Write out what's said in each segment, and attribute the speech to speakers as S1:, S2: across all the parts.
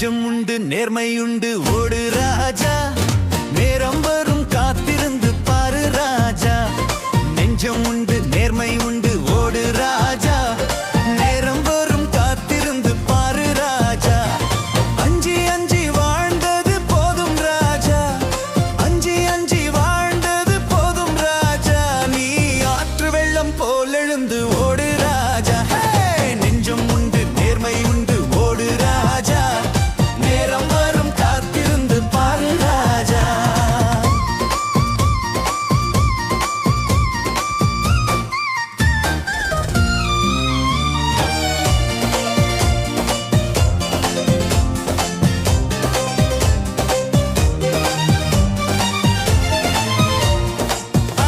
S1: நெஞ்சம் உண்டு நேர்மை உண்டு ஓடு ராஜா, நேரம் வரும் காத்திருந்து பாரு ராஜா. நெஞ்சம் உண்டு நேர்மை உண்டு ஓடு ராஜா, நேரம் வரும் காத்திருந்து பாரு ராஜா. அஞ்சி அஞ்சி வாழ்ந்தது போதும் ராஜா, அஞ்சி அஞ்சி வாழ்ந்தது போதும் ராஜா. நீ ஆற்று வெள்ளம் போல் எழுந்து ஓடு ராஜா. நெஞ்சம் உண்டு நேர்மை உண்டு ஓடு ராஜா, நேரம் வரும் காத்திருந்து பாரு ராஜா.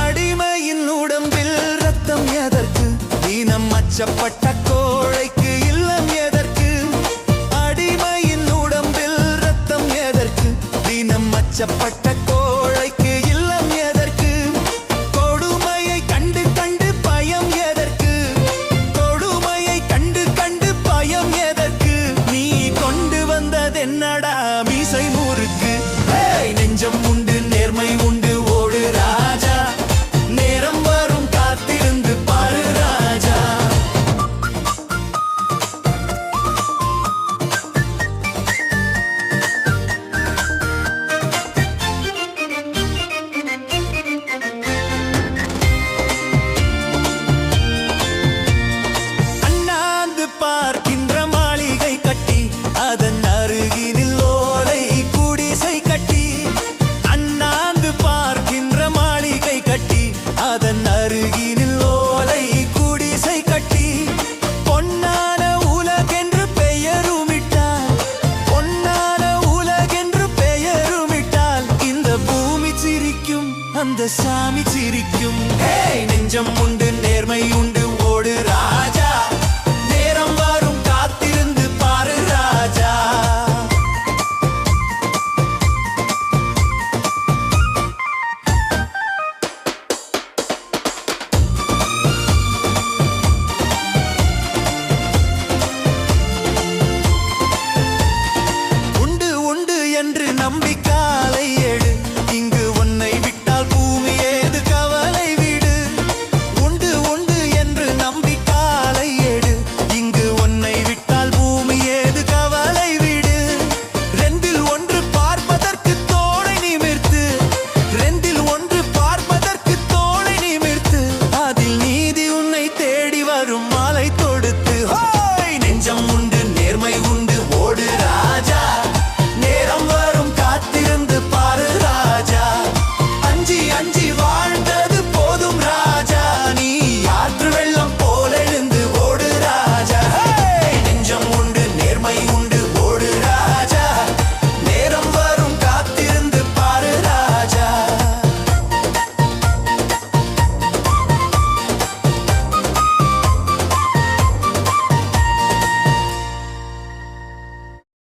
S1: அடிமையின் உடம்பில் ரத்தம் எதற்கு, தீனம் அச்சப்பட்ட கோழைக்கு இல்லம் எதற்கு. அடிமையின் உடம்பில் ரத்தம் எதற்கு, தீனம் அச்சப்பட்ட கோழைக்கு இல்லம் எதற்கு. கொடுமையை கண்டு கண்டு பயம் எதற்கு, கொடுமையை கண்டு கண்டு பயம் எதற்கு. நீ கொண்டு வந்ததென்னடா மீசை முறுக்கு. நெஞ்சம் உண்டு நேர்மை உண்டு ஓடு ராஜா, நேரம் வரும் காத்திருந்து பாரு ராஜா. அண்ணாந்து பார்க்கின்ற மாளிகை கட்டி, அதன் அருகினில் ஓலை குடிசை கட்டி. அண்ணாந்து பார்க்கின்ற மாளிகை கட்டி, அதன் அருகினில் ஓலை குடிசை கட்டி. பொன்னான உலகென்று பெயருமிட்டால், பொன்னான உலகென்று பெயருமிட்டால் இந்த பூமி சிரிக்கும், அந்த சாமி சிரிக்கும். நெஞ்சம் உண்டு